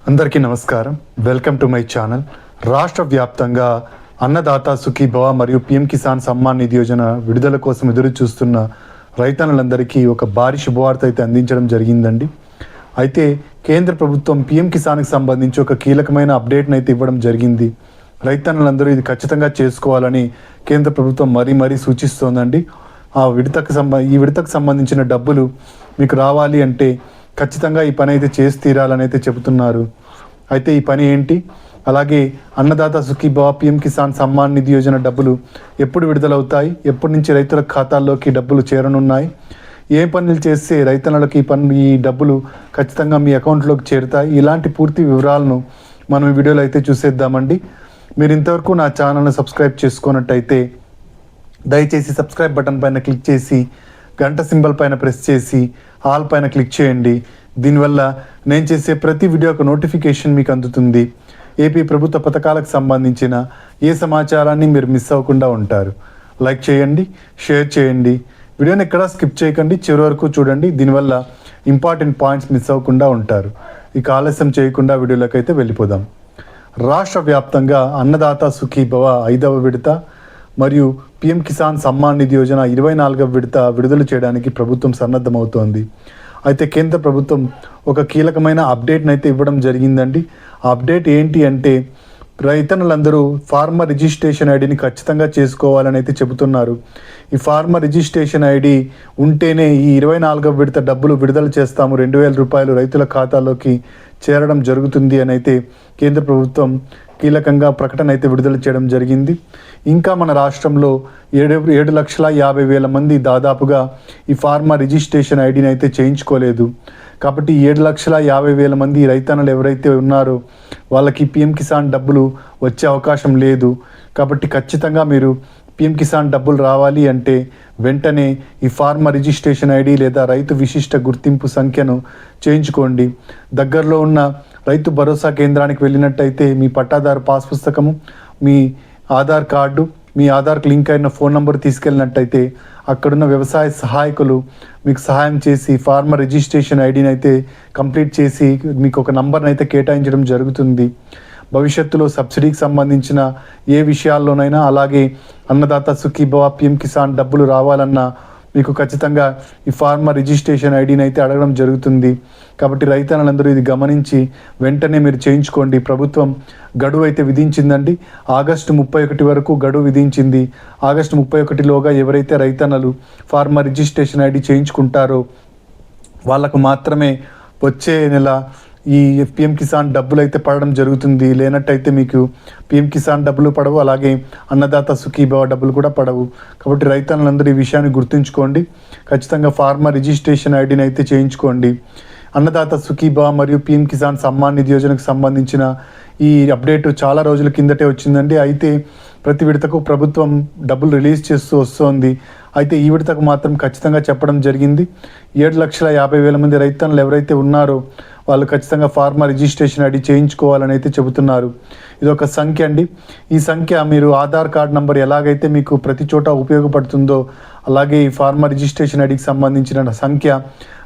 అందరికీ నమస్కారం. Welcome to my channel. రాష్ట్ర వ్యాప్తంగా అన్నదాత సుఖీభవ మరియు పిఎం కిసాన్ సమ్మాన్ నిధి యోజన విడుదల కోసం ఎదురు చూస్తున్న రైతన్నులందరికీ ఒక భారీ శుభవార్త అయితే అందించడం జరిగిందండి. అయితే కేంద్ర ప్రభుత్వం పిఎం కిసాన్కి సంబంధించి ఒక కీలకమైన అప్డేట్ని అయితే ఇవ్వడం జరిగింది. రైతన్నులందరూ ఇది ఖచ్చితంగా చేసుకోవాలని కేంద్ర ప్రభుత్వం మరీ సూచిస్తోందండి. ఈ విడతకు సంబంధించిన డబ్బులు మీకు రావాలి అంటే ఖచ్చితంగా ఈ పని అయితే చేసి తీరాలని అయితే చెబుతున్నారు. అయితే ఈ పని ఏంటి, అలాగే అన్నదాత సుఖీభవ పిఎం కిసాన్ సమ్మాన్ నిధి యోజన డబ్బులు ఎప్పుడు విడుదలవుతాయి, ఎప్పటి నుంచి రైతుల ఖాతాల్లోకి డబ్బులు చేరనున్నాయి, ఏ పనులు చేస్తే రైతన్నలకు ఈ డబ్బులు ఖచ్చితంగా మీ అకౌంట్లోకి చేరుతాయి, ఇలాంటి పూర్తి వివరాలను మనం ఈ వీడియోలో అయితే చూసేద్దామండి. మీరు ఇంతవరకు నా ఛానల్ని సబ్స్క్రైబ్ చేసుకున్నట్టయితే దయచేసి సబ్స్క్రైబ్ బటన్ పైన క్లిక్ చేసి గంట సింబల్ పైన ప్రెస్ చేసి ఆల్ పైన క్లిక్ చేయండి. దీనివల్ల నేను చేసే ప్రతి వీడియోకు నోటిఫికేషన్ మీకు అందుతుంది. ఏపీ ప్రభుత్వ పథకాలకు సంబంధించిన ఏ సమాచారాన్ని మీరు మిస్ అవ్వకుండా ఉంటారు. లైక్ చేయండి, షేర్ చేయండి, వీడియోని ఎక్కడా స్కిప్ చేయకండి, చివరి వరకు చూడండి. దీనివల్ల ఇంపార్టెంట్ పాయింట్స్ మిస్ అవ్వకుండా ఉంటారు. ఇక ఆలస్యం చేయకుండా వీడియోలోకి అయితే వెళ్ళిపోదాం. రాష్ట్ర వ్యాప్తంగా అన్నదాత సుఖీభవ 5వ విడత మరియు పిఎం కిసాన్ సమ్మాన్ నిధి యోజన 24వ విడత విడుదల చేయడానికి ప్రభుత్వం సన్నద్ధమవుతోంది. అయితే కేంద్ర ప్రభుత్వం ఒక కీలకమైన అప్డేట్ని అయితే ఇవ్వడం జరిగిందండి. ఆ అప్డేట్ ఏంటి అంటే రైతన్నులందరూ ఫార్మర్ రిజిస్ట్రేషన్ ఐడిని ఖచ్చితంగా చేసుకోవాలని అయితే చెబుతున్నారు. ఈ ఫార్మర్ రిజిస్ట్రేషన్ ఐడి ఉంటేనే ఈ 24వ విడత డబ్బులు విడుదల చేస్తాము, 2,000 రూపాయలు రైతుల ఖాతాలోకి చేరడం జరుగుతుంది అని అయితే కేంద్ర ప్రభుత్వం కీలకంగా ప్రకటన అయితే విడుదల చేయడం జరిగింది. ఇంకా మన రాష్ట్రంలో 7,50,000 మంది దాదాపుగా ఈ ఫార్మర్ రిజిస్ట్రేషన్ ఐడిని అయితే చేయించుకోలేదు. కాబట్టి 7,50,000 మంది రైతన్నలు ఎవరైతే ఉన్నారో వాళ్ళకి పిఎం కిసాన్ డబ్బులు వచ్చే అవకాశం లేదు. కాబట్టి ఖచ్చితంగా మీరు పిఎం కిసాన్ డబ్బులు రావాలి అంటే వెంటనే ఈ ఫార్మర్ రిజిస్ట్రేషన్ ఐడి లేదా రైతు విశిష్ట గుర్తింపు సంఖ్యను చేయించుకోండి. దగ్గరలో ఉన్న రైతు భరోసా కేంద్రానికి వెళ్ళినట్టయితే మీ పట్టాదారు పాస్ పుస్తకము, మీ ఆధార్ కార్డు, మీ ఆధార్కి లింక్ అయిన ఫోన్ నంబర్ తీసుకెళ్ళినట్టయితే అక్కడున్న వ్యవసాయ సహాయకులు మీకు సహాయం చేసి ఫార్మర్ రిజిస్ట్రేషన్ ఐడిని అయితే కంప్లీట్ చేసి మీకు ఒక నంబర్ని అయితే కేటాయించడం జరుగుతుంది. భవిష్యత్తులో సబ్సిడీకి సంబంధించిన ఏ విషయాల్లోనైనా, అలాగే అన్నదాత సుఖీభవ పిఎం కిసాన్ డబ్బులు రావాలన్నా మీకు ఖచ్చితంగా ఈ ఫార్మర్ రిజిస్ట్రేషన్ ఐడిని అయితే అడగడం జరుగుతుంది. కాబట్టి రైతన్నులందరూ ఇది గమనించి వెంటనే మీరు చేయించుకోండి. ప్రభుత్వం గడువు అయితే విధించిందండి. ఆగస్టు 31 వరకు గడువు విధించింది. ఆగస్టు 31లోగా ఎవరైతే రైతన్నలు ఫార్మర్ రిజిస్ట్రేషన్ ఐడి చేయించుకుంటారో వాళ్ళకు మాత్రమే వచ్చే నెల ఈ పిఎం కిసాన్ డబ్బులు అయితే పడడం జరుగుతుంది. లేనట్టయితే మీకు పిఎం కిసాన్ డబ్బులు పడవు, అలాగే అన్నదాత సుఖీభవ డబ్బులు కూడా పడవు. కాబట్టి రైతన్నులందరూ ఈ విషయాన్ని గుర్తుంచుకోండి. ఖచ్చితంగా ఫార్మర్ రిజిస్ట్రేషన్ ఐడిని అయితే చేయించుకోండి. అన్నదాత సుఖీభవ మరియు పిఎం కిసాన్ సమ్మాన్ నిధి యోజనకు సంబంధించిన ఈ అప్డేట్ చాలా రోజుల కిందటే వచ్చిందండి. అయితే ప్రతి విడతకు ప్రభుత్వం డబ్బులు రిలీజ్ చేస్తూ వస్తోంది. అయితే ఈ విడతకు మాత్రం ఖచ్చితంగా చెప్పడం జరిగింది. 7,50,000 మంది రైతన్నులు ఎవరైతే ఉన్నారో వాళ్ళు ఖచ్చితంగా ఫార్మర్ రిజిస్ట్రేషన్ ఐడి చేయించుకోవాలని అయితే చెబుతున్నారు. ఇది ఒక సంఖ్య అండి. ఈ సంఖ్య మీరు ఆధార్ కార్డ్ నంబర్ ఎలాగైతే మీకు ప్రతి చోట ఉపయోగపడుతుందో అలాగే ఈ ఫార్మర్ రిజిస్ట్రేషన్ ఐడికి సంబంధించిన సంఖ్య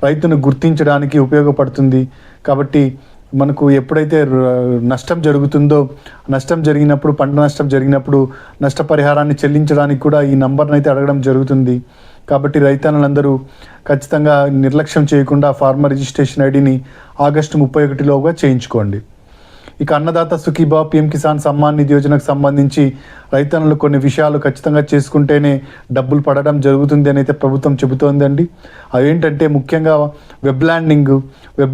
రైతును గుర్తించడానికి ఉపయోగపడుతుంది. కాబట్టి మనకు ఎప్పుడైతే నష్టం జరుగుతుందో, నష్టం జరిగినప్పుడు, పంట నష్టం జరిగినప్పుడు నష్టపరిహారాన్ని చెల్లించడానికి కూడా ఈ నంబర్ని అయితే అడగడం జరుగుతుంది. కాబట్టి రైతన్నులందరూ ఖచ్చితంగా నిర్లక్ష్యం చేయకుండా ఫార్మర్ రిజిస్ట్రేషన్ ఐడిని ఆగస్టు 31లోగా చేయించుకోండి. ఇక అన్నదాత సుఖీభవ పిఎం కిసాన్ సమ్మాన్ నిధి యోజనకు సంబంధించి రైతన్నులు కొన్ని విషయాలు ఖచ్చితంగా చేసుకుంటేనే డబ్బులు పడడం జరుగుతుంది అని అయితే ప్రభుత్వం చెబుతోందండి. అవేంటంటే ముఖ్యంగా వెబ్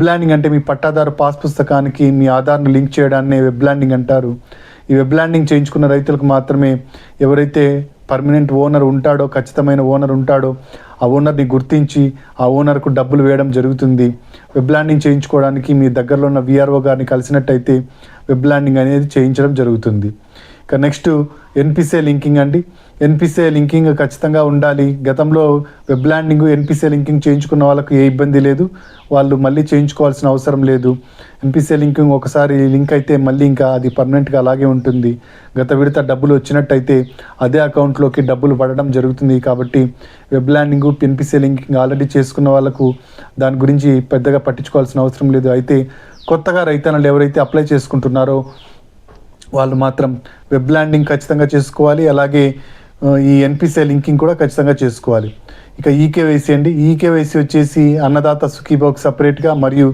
ల్యాండింగ్ అంటే మీ పట్టాదారు పాస్ పుస్తకానికి మీ ఆధార్ను లింక్ చేయడాన్ని వెబ్ ల్యాండింగ్ అంటారు. ఈ వెబ్ ల్యాండింగ్ చేయించుకున్న రైతులకు మాత్రమే ఎవరైతే పర్మనెంట్ ఓనర్ ఉంటాడో, ఖచ్చితమైన ఓనర్ ఉంటాడో ఆ ఓనర్ని గుర్తించి ఆ ఓనర్కు డబ్బులు వేయడం జరుగుతుంది. వెబ్ ల్యాండింగ్ చేయించుకోవడానికి మీ దగ్గరలో ఉన్న విఆర్ఓ గారిని కలిసినట్టయితే వెబ్ ల్యాండింగ్ అనేది చేయించడం జరుగుతుంది. ఇక నెక్స్ట్ ఎన్పిసిఐ లింకింగ్ అండి. ఎన్పిసిఐ లింకింగ్ ఖచ్చితంగా ఉండాలి. గతంలో వెబ్ ల్యాండింగ్ ఎన్పిసిఐ లింకింగ్ చేయించుకున్న వాళ్ళకు ఏ ఇబ్బంది లేదు, వాళ్ళు మళ్ళీ చేయించుకోవాల్సిన అవసరం లేదు. ఎన్పిసిఐ లింకింగ్ ఒకసారి లింక్ అయితే మళ్ళీ ఇంకా అది పర్మనెంట్గా అలాగే ఉంటుంది. గత విడత డబ్బులు వచ్చినట్టయితే అదే అకౌంట్లోకి డబ్బులు పడడం జరుగుతుంది. కాబట్టి web landing NPCI linking already చేసుకున్న వాళ్ళకు దాని గురించి పెద్దగా పట్టించుకోవాల్సిన అవసరం లేదు. అయితే కొత్తగా రైతన్నలు ఎవరైతే అప్లై చేసుకుంటున్నారో వాళ్ళు మాత్రం వెబ్ ల్యాండింగ్ ఖచ్చితంగా చేసుకోవాలి. అలాగే ఈ ఎన్పిసిఐ లింకింగ్ కూడా ఖచ్చితంగా చేసుకోవాలి. ఇక ఈకేవైసీ అండి. ఈకేవైసీ వచ్చేసి అన్నదాత సుఖీభాకు సపరేట్గా మరియు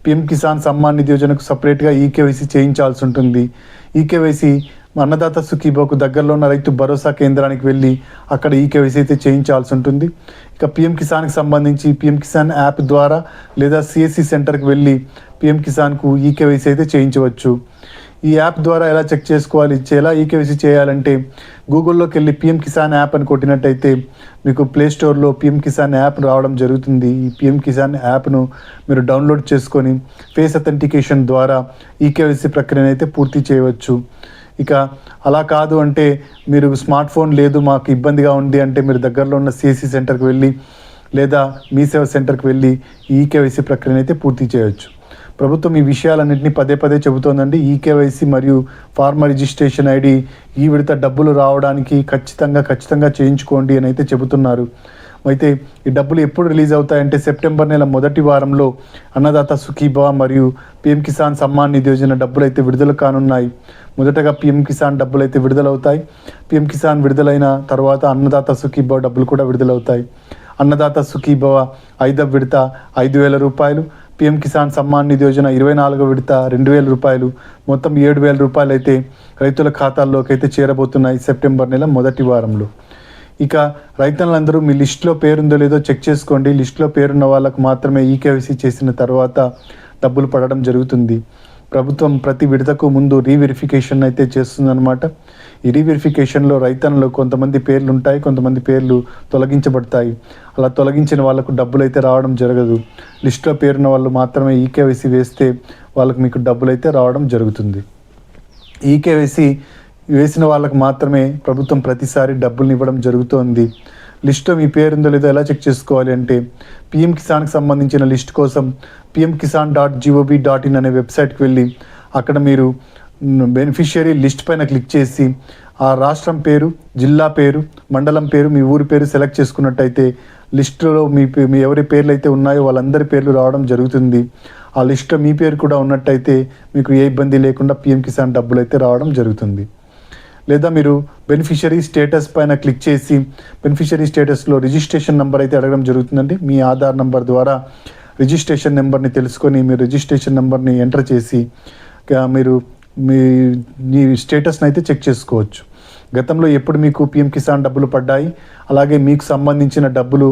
పిఎం కిసాన్ సమ్మాన్ నిధి యోజనకు సపరేట్గా ఈకేవైసీ చేయించాల్సి ఉంటుంది. ఈకేవైసీ అన్నదాత సుఖీభాకు దగ్గరలో ఉన్న రైతు భరోసా కేంద్రానికి వెళ్ళి అక్కడ ఈకేవైసీ అయితే చేయించాల్సి ఉంటుంది. ఇక పిఎం కిసాన్కి సంబంధించి పిఎం కిసాన్ యాప్ ద్వారా లేదా సిఎస్సి సెంటర్కి వెళ్ళి పిఎం కిసాన్కు ఈకేవైసీ అయితే చేయించవచ్చు. ఈ యాప్ ద్వారా ఎలా చెక్ చేసుకోవాలి, ఎలా ఈకేవైసీ చేయాలంటే గూగుల్లోకి వెళ్ళి పిఎం కిసాన్ యాప్ అని కొట్టినట్టయితే మీకు ప్లే స్టోర్లో పిఎం కిసాన్ యాప్ రావడం జరుగుతుంది. ఈ పిఎం కిసాన్ యాప్ను మీరు డౌన్లోడ్ చేసుకొని ఫేస్ అథెంటికేషన్ ద్వారా ఈకేవైసీ ప్రక్రియను అయితే పూర్తి చేయవచ్చు. ఇక అలా కాదు అంటే మీరు స్మార్ట్ ఫోన్ లేదు మాకు ఇబ్బందిగా ఉంది అంటే మీరు దగ్గరలో ఉన్న సిఎస్సి సెంటర్కి వెళ్ళి లేదా మీ సేవ సెంటర్కి వెళ్ళి ఈకేవైసీ ప్రక్రియను అయితే పూర్తి చేయవచ్చు. ప్రభుత్వం ఈ విషయాలన్నింటినీ పదే పదే చెబుతోందండి. ఈకేవైసీ మరియు ఫార్మర్ రిజిస్ట్రేషన్ ఐడి ఈ విడత డబ్బులు రావడానికి ఖచ్చితంగా చేయించుకోండి అని అయితే చెబుతున్నారు. అయితే ఈ డబ్బులు ఎప్పుడు రిలీజ్ అవుతాయంటే సెప్టెంబర్ నెల మొదటి వారంలో అన్నదాత సుఖీభవ మరియు పిఎం కిసాన్ సమ్మాన్ నిధి యోజన డబ్బులు అయితే విడుదల కానున్నాయి. మొదటగా పిఎం కిసాన్ డబ్బులు అయితే విడుదలవుతాయి. పిఎం కిసాన్ విడుదలైన తర్వాత అన్నదాత సుఖీభవ డబ్బులు కూడా విడుదలవుతాయి. అన్నదాత సుఖీభవ 5వ విడత 5,000 రూపాయలు, పిఎం కిసాన్ సమ్మాన్ నిధి యోజన 24వ విడత 2,000 రూపాయలు, మొత్తం 7,000 రూపాయలు అయితే రైతుల ఖాతాల్లోకి అయితే చేరబోతున్నాయి సెప్టెంబర్ నెల మొదటి వారంలో. ఇక రైతులందరూ మీ లిస్టులో పేరుందో లేదో చెక్ చేసుకోండి. లిస్టులో పేరున్న వాళ్ళకు మాత్రమే ఈకేవైసీ చేసిన తర్వాత డబ్బులు పడడం జరుగుతుంది. ప్రభుత్వం ప్రతి విడతకు ముందు రీవెరిఫికేషన్ అయితే చేస్తుందన్నమాట. ఈ రీవెరిఫికేషన్లో రైతన్నలు కొంతమంది పేర్లు ఉంటాయి, కొంతమంది పేర్లు తొలగించబడతాయి. అలా తొలగించిన వాళ్ళకు డబ్బులు అయితే రావడం జరగదు. లిస్టులో పేరున్న వాళ్ళు మాత్రమే ఈకేవైసీ వేస్తే వాళ్ళకు మీకు డబ్బులు అయితే రావడం జరుగుతుంది. ఈకేవైసీ వేసిన వాళ్ళకు మాత్రమే ప్రభుత్వం ప్రతిసారి డబ్బులు ఇవ్వడం జరుగుతోంది. లిస్టులో మీ పేరుందో లేదో ఎలా చెక్ చేసుకోవాలి అంటే పిఎం కిసాన్కి సంబంధించిన లిస్ట్ కోసం pmkisan.gov.in అనే వెబ్సైట్కి వెళ్ళి అక్కడ మీరు బెనిఫిషియరీ లిస్ట్ పైన క్లిక్ చేసి ఆ రాష్ట్రం పేరు, జిల్లా పేరు, మండలం పేరు, మీ ఊరి పేరు సెలెక్ట్ చేసుకున్నట్టయితే లిస్టులో మీ ఎవరి పేర్లు అయితే ఉన్నాయో వాళ్ళందరి పేర్లు రావడం జరుగుతుంది. ఆ లిస్టులో మీ పేరు కూడా ఉన్నట్టయితే మీకు ఏ ఇబ్బంది లేకుండా పిఎం కిసాన్ డబ్బులు అయితే రావడం జరుగుతుంది. లేదా మీరు బెనిఫిషరీ స్టేటస్ పైన క్లిక్ చేసి బెనిఫిషరీ స్టేటస్లో రిజిస్ట్రేషన్ నెంబర్ అయితే అడగడం జరుగుతుందండి. మీ ఆధార్ నెంబర్ ద్వారా రిజిస్ట్రేషన్ నెంబర్ని తెలుసుకొని మీరు రిజిస్ట్రేషన్ నెంబర్ని ఎంటర్ చేసి మీరు మీ స్టేటస్ని అయితే చెక్ చేసుకోవచ్చు. గతంలో ఎప్పుడు మీకు పిఎం కిసాన్ డబ్బులు పడ్డాయి, అలాగే మీకు సంబంధించిన డబ్బులు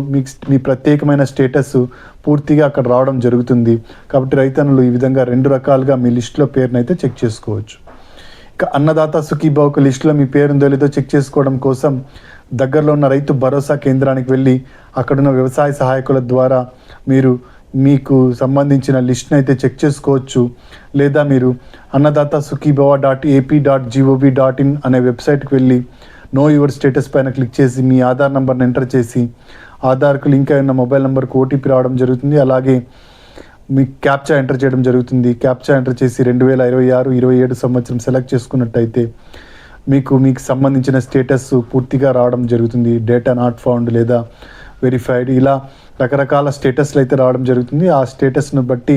మీ ప్రత్యేకమైన స్టేటస్ పూర్తిగా అక్కడ రావడం జరుగుతుంది. కాబట్టి రైతన్నులు ఈ విధంగా 2 రకాలుగా మీ లిస్టులో పేరును అయితే చెక్ చేసుకోవచ్చు. ఇక అన్నదాత సుఖీభాకు లిస్టులో మీ పేరుందో లేదో చెక్ చేసుకోవడం కోసం దగ్గరలో ఉన్న రైతు భరోసా కేంద్రానికి వెళ్ళి అక్కడున్న వ్యవసాయ సహాయకుల ద్వారా మీకు సంబంధించిన లిస్ట్ని అయితే చెక్ చేసుకోవచ్చు. లేదా మీరు అన్నదాత sukhibhava.ap.gov.in అనే వెబ్సైట్కి వెళ్ళి నో యువర్ స్టేటస్ పైన క్లిక్ చేసి మీ ఆధార్ నెంబర్ని ఎంటర్ చేసి ఆధార్కు లింక్ అయిన మొబైల్ నెంబర్కి ఓటీపీ రావడం జరుగుతుంది. అలాగే మీ క్యాప్చా ఎంటర్ చేయడం జరుగుతుంది. క్యాప్చా ఎంటర్ చేసి 2026-27 సంవత్సరం సెలెక్ట్ చేసుకున్నట్టయితే మీకు సంబంధించిన స్టేటస్ పూర్తిగా రావడం జరుగుతుంది. డేటా నాట్ ఫౌండ్ లేదా వెరిఫైడ్, ఇలా రకరకాల స్టేటస్లు అయితే రావడం జరుగుతుంది. ఆ స్టేటస్ను బట్టి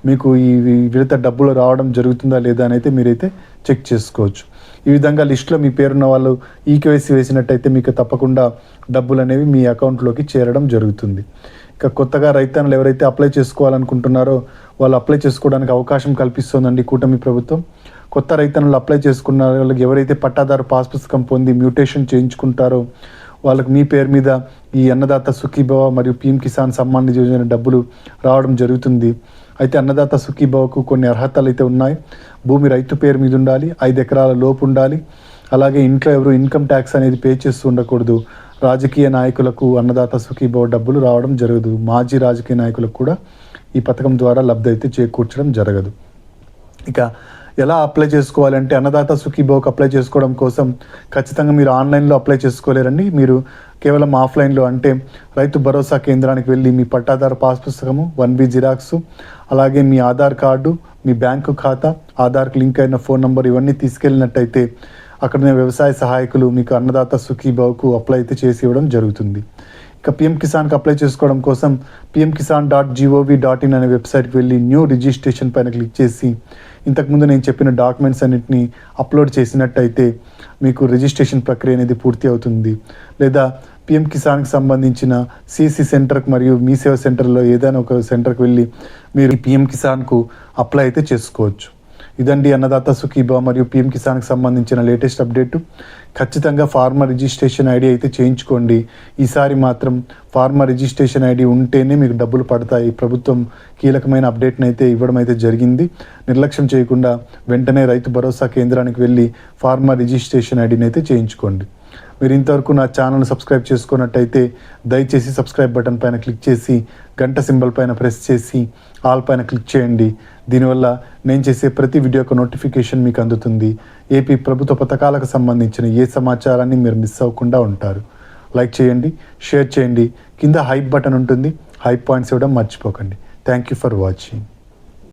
మీకు ఈ విడత డబ్బులు రావడం జరుగుతుందా లేదా అని అయితే మీరైతే చెక్ చేసుకోవచ్చు. ఈ విధంగా లిస్టులో మీ పేరున్న వాళ్ళు ఈకేవైసీ వేసినట్టయితే మీకు తప్పకుండా డబ్బులు అనేవి మీ అకౌంట్లోకి చేరడం జరుగుతుంది. ఇక కొత్తగా రైతన్నలు ఎవరైతే అప్లై చేసుకోవాలనుకుంటున్నారో వాళ్ళు అప్లై చేసుకోవడానికి అవకాశం కల్పిస్తోందండి కూటమి ప్రభుత్వం. కొత్త రైతన్నలు అప్లై చేసుకున్న వాళ్ళకి ఎవరైతే పట్టాదారు పాస్ పుస్తకం పొంది మ్యూటేషన్ చేయించుకుంటారో వాళ్ళకి మీ పేరు మీద ఈ అన్నదాత సుఖీభవ మరియు పిఎం కిసాన్ సమ్మాన్ నిధి యోజన డబ్బులు రావడం జరుగుతుంది. అయితే అన్నదాత సుఖీభవకు కొన్ని అర్హతలు అయితే ఉన్నాయి. భూమి రైతు పేరు మీద ఉండాలి, 5 ఎకరాల లోపు ఉండాలి, అలాగే ఇంట్లో ఎవరు ఇన్కమ్ ట్యాక్స్ అనేది పే చేస్తూ ఉండకూడదు. రాజకీయ నాయకులకు అన్నదాత సుఖీభవ డబ్బులు రావడం జరగదు. మాజీ రాజకీయ నాయకులకు కూడా ఈ పథకం ద్వారా లబ్ధి అయితే చేకూర్చడం జరగదు. ఇక ఎలా అప్లై చేసుకోవాలంటే అన్నదాత సుఖీభవకు అప్లై చేసుకోవడం కోసం ఖచ్చితంగా మీరు ఆన్లైన్లో అప్లై చేసుకోలేరండి. మీరు కేవలం ఆఫ్లైన్లో అంటే రైతు భరోసా కేంద్రానికి వెళ్ళి మీ పట్టాదారు పాస్ పుస్తకము, 1B జిరాక్స్, అలాగే మీ ఆధార్ కార్డు, మీ బ్యాంకు ఖాతా, ఆధార్కి లింక్ అయిన ఫోన్ నెంబర్ ఇవన్నీ తీసుకెళ్ళినట్టయితే అక్కడ వ్యవసాయ సహాయకులు మీకు అన్నదాత సుఖీభవకు అప్లై అయితే చేసి ఇవ్వడం జరుగుతుంది. ఇక పిఎం కిసాన్కి అప్లై చేసుకోవడం కోసం pmkisan.gov.in అనే వెబ్సైట్కి వెళ్ళి న్యూ రిజిస్ట్రేషన్ పైన క్లిక్ చేసి ఇంతకుముందు నేను చెప్పిన డాక్యుమెంట్స్ అన్నిటిని అప్లోడ్ చేసినట్టయితే మీకు రిజిస్ట్రేషన్ ప్రక్రియ అనేది పూర్తి అవుతుంది. లేదా పిఎం కిసాన్కి సంబంధించిన సిసి సెంటర్కి మరియు మీ సేవ సెంటర్లో ఏదైనా ఒక సెంటర్కి వెళ్ళి మీరు పిఎం కిసాన్కు అప్లై అయితే చేసుకోవచ్చు. ఇదండి అన్నదాత సుఖీభవ మరియు పిఎం కిసాన్కి సంబంధించిన లేటెస్ట్ అప్డేట్. ఖచ్చితంగా ఫార్మర్ రిజిస్ట్రేషన్ ఐడి అయితే చేయించుకోండి. ఈసారి మాత్రం ఫార్మర్ రిజిస్ట్రేషన్ ఐడి ఉంటేనే మీకు డబ్బులు పడతాయి. ప్రభుత్వం కీలకమైన అప్డేట్ని అయితే ఇవ్వడం అయితే జరిగింది. నిర్లక్ష్యం చేయకుండా వెంటనే రైతు భరోసా కేంద్రానికి వెళ్ళి ఫార్మర్ రిజిస్ట్రేషన్ ఐడిని అయితే చేయించుకోండి. మీరు ఇంతవరకు నా ఛానల్ సబ్స్క్రైబ్ చేసుకున్నట్టయితే దయచేసి సబ్స్క్రైబ్ బటన్ పైన క్లిక్ చేసి గంట సింబల్ పైన ప్రెస్ చేసి ఆల్ పైన క్లిక్ చేయండి. దీనివల్ల నేను చేసే ప్రతి వీడియో యొక్క నోటిఫికేషన్ మీకు అందుతుంది. ఏపీ ప్రభుత్వ పథకాలకు సంబంధించిన ఏ సమాచారాన్ని మీరు మిస్ అవ్వకుండా ఉంటారు. లైక్ చేయండి, షేర్ చేయండి, కింద హైప్ బటన్ ఉంటుంది, హైప్ పాయింట్స్ ఇవ్వడం మర్చిపోకండి. Thank you for watching.